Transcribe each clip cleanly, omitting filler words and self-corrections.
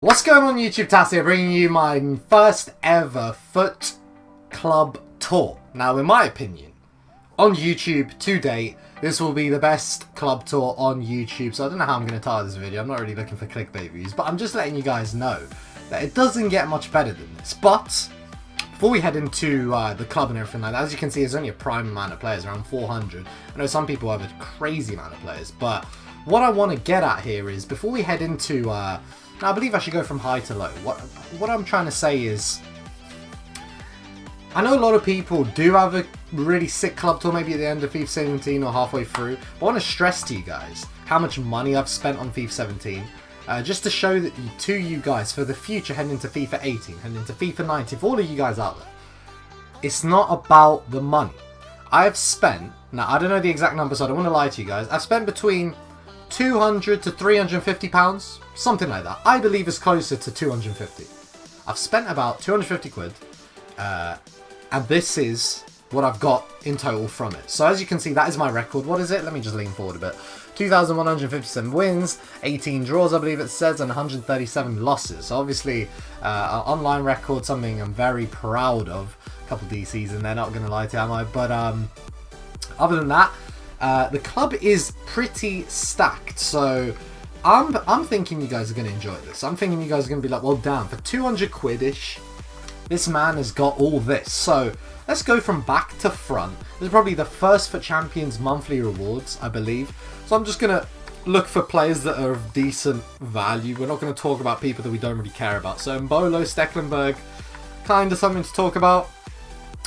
What's going on YouTube, Tass here, bringing you my first ever Foot Club tour. Now, in my opinion, on YouTube to date, this will be the best club tour on YouTube. So I don't know how I'm going to title this video. I'm not really looking for clickbait views, but I'm just letting you guys know that it doesn't get much better than this. But before we head into the club and everything like that, as you can see, there's only a prime amount of players, around 400. I know some people have a crazy amount of players, but what I want to get at here is, before we head into... now, I believe I should go from high to low. What I'm trying to say is, I know a lot of people do have a really sick club tour, maybe at the end of FIFA 17 or halfway through. But I want to stress to you guys how much money I've spent on FIFA 17. Just to show that to you guys, for the future, heading into FIFA 18, heading into FIFA 19, for all of you guys out there, it's not about the money. I've spent, now I don't know the exact number, so I don't want to lie to you guys, I've spent between £200 to £350, something like that. I believe it's closer to 250. I've spent about 250 quid, and this is what I've got in total from it. So as you can see, that is my record. What is it? Let me just lean forward a bit. 2,157 wins, 18 draws, I believe it says, and 137 losses. So obviously, an online record, something I'm very proud of. A couple DCs in there, not going to lie to you, am I? But other than that, the club is pretty stacked, so I'm thinking you guys are going to enjoy this. I'm thinking you guys are going to be like, well, damn, for 200 quid-ish, this man has got all this. So let's go from back to front. This is probably the first for Champions monthly rewards, I believe. So I'm just going to look for players that are of decent value. We're not going to talk about people that we don't really care about. So Mbolo, Stecklenburg, kind of something to talk about.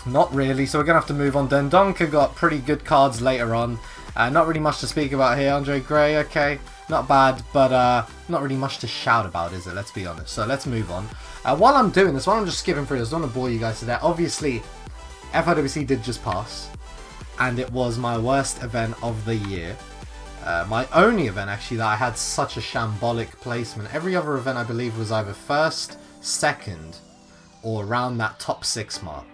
Not really, so we're going to have to move on. Dendonka got pretty good cards later on. Not really much to speak about here. Andre Gray, okay, not bad, but not really much to shout about, is it? Let's be honest. So let's move on. While I'm doing this, while I'm just skipping through this, I don't want to bore you guys to death. Obviously, FIWC did just pass, and it was my worst event of the year. My only event, actually, that I had such a shambolic placement. Every other event, I believe, was either first, second, or around that top 6 mark.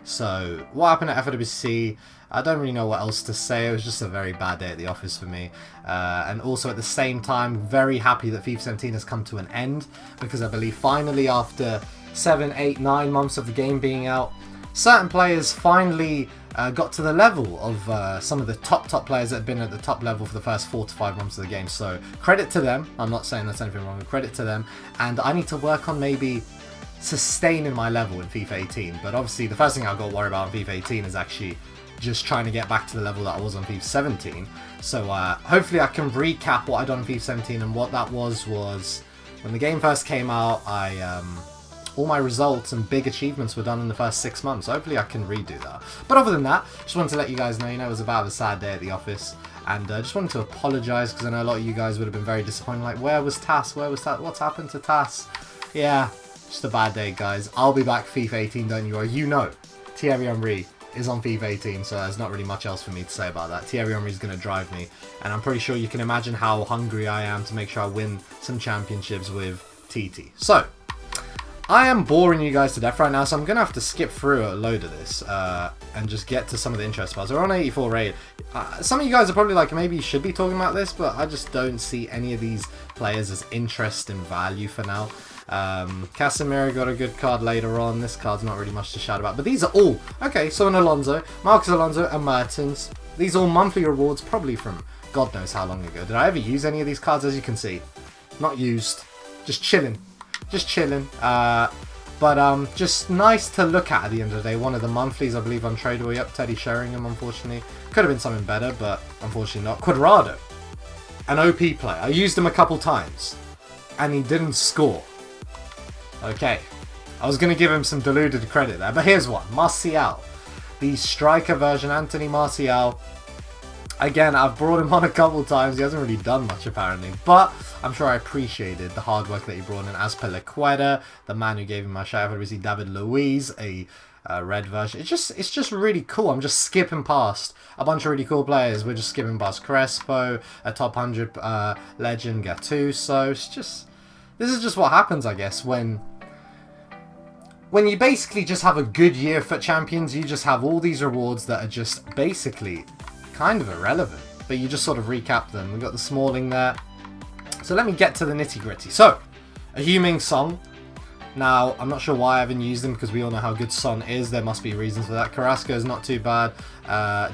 So, what happened at FIWC, I don't really know what else to say. It was just a very bad day at the office for me. And also at the same time, very happy that FIFA 17 has come to an end, because I believe finally, after 7, 8, 9 months of the game being out, certain players finally got to the level of some of the top players that had been at the top level for the first 4 to 5 months of the game. So, credit to them. I'm not saying there's anything wrong with credit to them. And I need to work on maybe sustaining my level in FIFA 18, but obviously the first thing I've got to worry about in FIFA 18 is actually just trying to get back to the level that I was on FIFA 17. So hopefully I can recap what I done in FIFA 17, and what that was when the game first came out, all my results and big achievements were done in the first 6 months. Hopefully I can redo that. But other than that, just wanted to let you guys know, it was about a sad day at the office, and just wanted to apologise, because I know a lot of you guys would have been very disappointed, like, where was Tass? Where was Tass? What's happened to Tass? Yeah, just a bad day, guys. I'll be back FIFA 18, don't you worry. You know, Thierry Henry is on FIFA 18, so there's not really much else for me to say about that. Thierry Henry is going to drive me, and I'm pretty sure you can imagine how hungry I am to make sure I win some championships with TT. So, I am boring you guys to death right now, so I'm going to have to skip through a load of this and just get to some of the interest parts. We're on 84 rate. Some of you guys are probably like, maybe you should be talking about this, but I just don't see any of these players as interest and value for now. Casemiro got a good card later on. This card's not really much to shout about, but these are all okay. So an Alonso, Marcus Alonso, and Mertens. These are all monthly rewards, probably from God knows how long ago. Did I ever use any of these cards? As you can see, not used, just chilling, just just nice to look at the end of the day. One of the monthlies, I believe, untradeable. Yep, Teddy Sheringham. Unfortunately, could have been something better, but unfortunately not. Quadrado, an OP player. I used him a couple times, and he didn't score. Okay, I was going to give him some deluded credit there, but here's one. Martial, the striker version, Anthony Martial. Again, I've brought him on a couple times. He hasn't really done much, apparently, but I'm sure I appreciated the hard work that he brought in. As per Lequeta, the man who gave him my shout out, obviously David Luiz, a red version. It's just really cool. I'm just skipping past a bunch of really cool players. We're just skipping past Crespo, a top 100 legend, Gattuso. This is just what happens, I guess, when you basically just have a good year for Champions. You just have all these rewards that are just basically kind of irrelevant, but you just sort of recap them. We've got the Smalling there. So let me get to the nitty gritty. So, A Heung-min Song. Now, I'm not sure why I haven't used him because we all know how good Son is. There must be reasons for that. Carrasco is not too bad.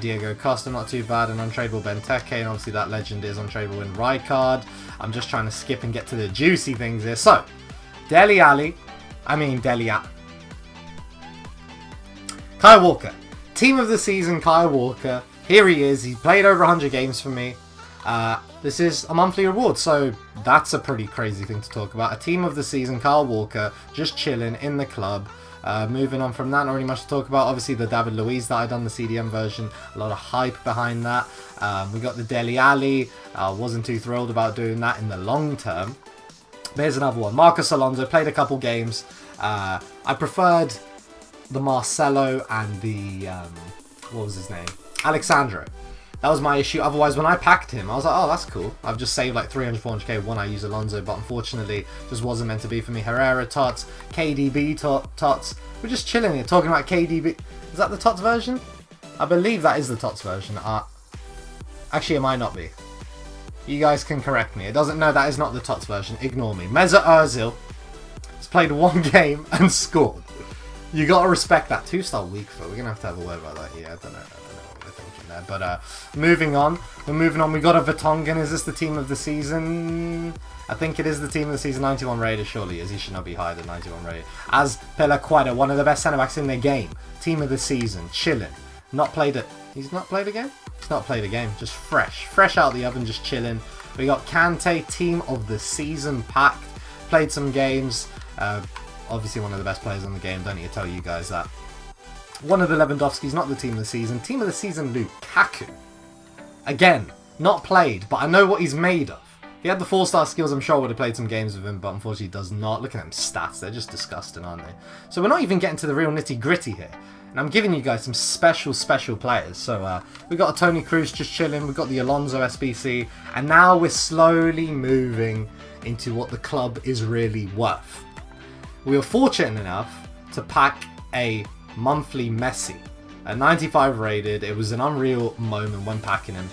Diego Costa not too bad. And untradeable Benteke. And obviously that legend is untradeable in Rijkaard. I'm just trying to skip and get to the juicy things here. So, Dele Alli. Kyle Walker. Team of the season, Kyle Walker. Here he is. He played over 100 games for me. This is a monthly reward, so that's a pretty crazy thing to talk about. A team of the season, Kyle Walker, just chilling in the club. Moving on from that, not really much to talk about. Obviously, the David Luiz that I done the CDM version, a lot of hype behind that. We got the Dele Alli. Wasn't too thrilled about doing that in the long term. But here's another one. Marcos Alonso, played a couple games. I preferred the Marcelo and the, what was his name? Alexandro. That was my issue. Otherwise, when I packed him, I was like, oh, that's cool. I've just saved like 300, 400k when I use Alonso, but unfortunately, just wasn't meant to be for me. Herrera tots, KDB tots. We're just chilling here, talking about KDB. Is that the tots version? I believe that is the tots version. Actually, it might not be. You guys can correct me. It doesn't. No, that is not the tots version. Ignore me. Mesut Ozil has played one game and scored. You gotta respect that. 2-star weak foot. We're gonna have to have a word about that here. I don't know what we're thinking there. But moving on. We're moving on. We got a Vertonghen. Is this the team of the season? I think it is the team of the season. 91 rated, surely is. He should not be higher than 91 rated. As Pelaqueta, one of the best centre backs in the game. Team of the season. Chilling. Not played it. He's not played a game? He's not played a game. Just fresh. Fresh out the oven, just chilling. We got Kante, team of the season packed. Played some games. Obviously one of the best players on the game. Don't need to tell you guys that. One of the Lewandowski's, not the team of the season. Team of the season, Lukaku. Again, not played, but I know what he's made of. If he had the 4-star skills, I'm sure I would have played some games with him, but unfortunately he does not. Look at them stats. They're just disgusting, aren't they? So we're not even getting to the real nitty-gritty here. And I'm giving you guys some special players. So we got a Toni Kroos just chilling. We've got the Alonso SBC. And now we're slowly moving into what the club is really worth. We were fortunate enough to pack a monthly Messi. At 95 rated, it was an unreal moment when packing him.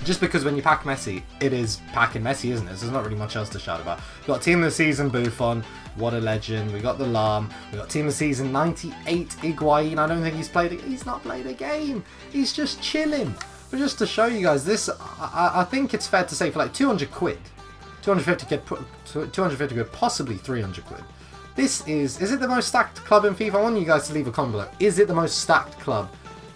Just because when you pack Messi, it is packing Messi, isn't it? So there's not really much else to shout about. We've got Team of the Season, Buffon. What a legend. We got the Lam. We got Team of the Season, 98, Higuain. I don't think he's not played a game. He's just chilling. But just to show you guys this, I think it's fair to say for like 200 quid, 250 quid, possibly 300 quid. This is it the most stacked club in FIFA? I want you guys to leave a comment below. Is it the most stacked club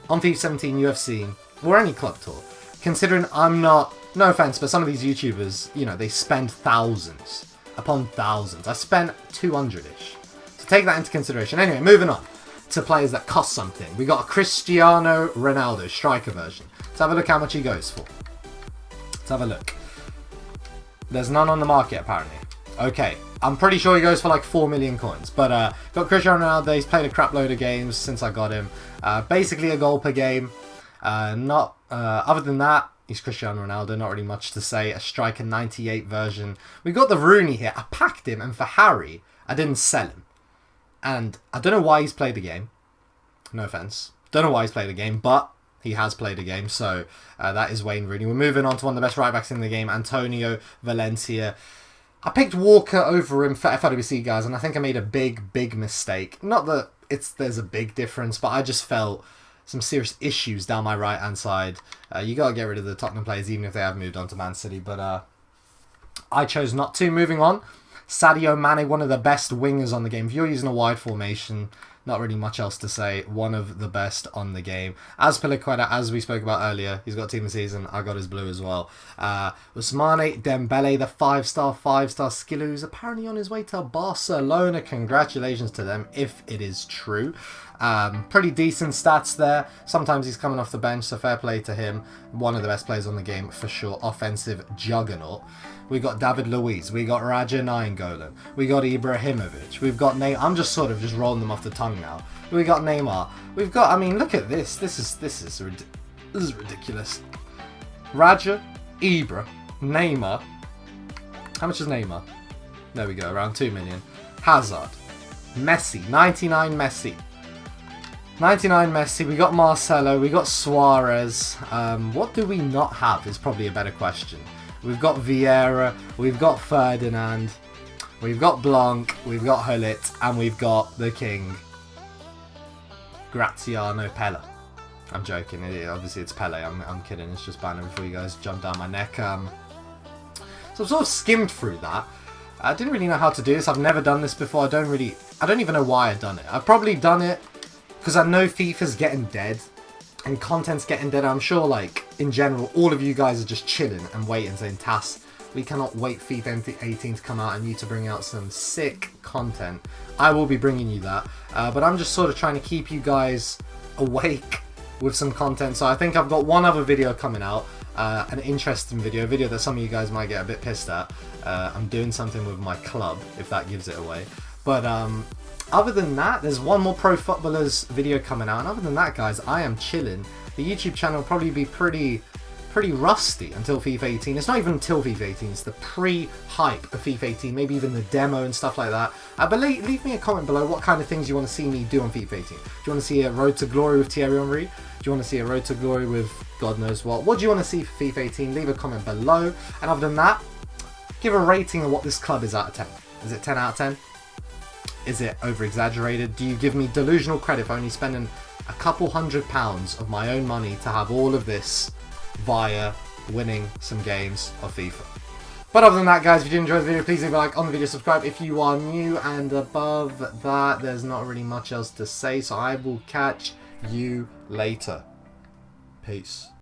on FIFA 17 you have seen, or any club tour? Considering I'm not, no offense, but some of these YouTubers, you know, they spend thousands upon thousands. I spent 200-ish. So take that into consideration. Anyway, moving on to players that cost something. We got a Cristiano Ronaldo striker version. Let's have a look how much he goes for. Let's have a look. There's none on the market apparently. Okay, I'm pretty sure he goes for like 4 million coins. But got Cristiano Ronaldo. He's played a crap load of games since I got him. Basically a goal per game. Other than that, he's Cristiano Ronaldo. Not really much to say. A striker 98 version. We got the Rooney here. I packed him, and for Harry, I didn't sell him. And I don't know why he's played the game. No offense. Don't know why he's played the game, but he has played a game. So that is Wayne Rooney. We're moving on to one of the best right backs in the game, Antonio Valencia. I picked Walker over him for FWC, guys, and I think I made a big mistake. Not that there's a big difference, but I just felt some serious issues down my right-hand side. You got to get rid of the Tottenham players, even if they have moved on to Man City, but I chose not to. Moving on, Sadio Mane, one of the best wingers on the game. If you're using a wide formation, not really much else to say. One of the best on the game. As Pelaqueta, as we spoke about earlier, he's got team of the season. I got his blue as well. Ousmane Dembele, the 5-star skill, who's apparently on his way to Barcelona. Congratulations to them, if it is true. Pretty decent stats there. Sometimes he's coming off the bench, so fair play to him. One of the best players on the game for sure. Offensive juggernaut. We got David Luiz. We got Raja Nainggolan. We got Ibrahimovic. We've got Neymar. I'm just sort of just rolling them off the tongue now. We got Neymar. We've got. I mean, look at this. This is ridiculous. Raja, Ibra, Neymar. How much is Neymar? There we go. Around 2 million. Hazard, Messi. 99 Messi. 99 Messi, we got Marcelo, we got Suarez. What do we not have is probably a better question. We've got Vieira, we've got Ferdinand. We've got Blanc, we've got Hullet, and we've got the King, Graziano Pelle. I'm joking. Obviously, it's Pele. I'm kidding. It's just banner before you guys jump down my neck. So I've sort of skimmed through that. I didn't really know how to do this. I've never done this before. I don't even know why I've done it. I've probably done it because I know FIFA's getting dead and content's getting dead. I'm sure, like, in general, all of you guys are just chilling and waiting, saying, Tass, we cannot wait FIFA 18 to come out and you to bring out some sick content. I will be bringing you that. But I'm just sort of trying to keep you guys awake with some content. So I think I've got one other video coming out, an interesting video, a video that some of you guys might get a bit pissed at. I'm doing something with my club, if that gives it away. But other than that, there's one more Pro Footballers video coming out, and other than that, guys, I am chilling. The YouTube channel will probably be pretty rusty until FIFA 18. It's not even until FIFA 18, it's the pre-hype of FIFA 18, maybe even the demo and stuff like that. But leave me a comment below what kind of things you want to see me do on FIFA 18. Do you want to see a Road to Glory with Thierry Henry? Do you want to see a Road to Glory with God knows what? What do you want to see for FIFA 18? Leave a comment below. And other than that, give a rating of what this club is out of 10. Is it 10 out of 10? Is it over-exaggerated? Do you give me delusional credit for only spending a couple £100 of my own money to have all of this via winning some games of FIFA? But other than that, guys, if you did enjoy the video, please leave a like on the video, subscribe if you are new, and above that, there's not really much else to say, so I will catch you later. Peace.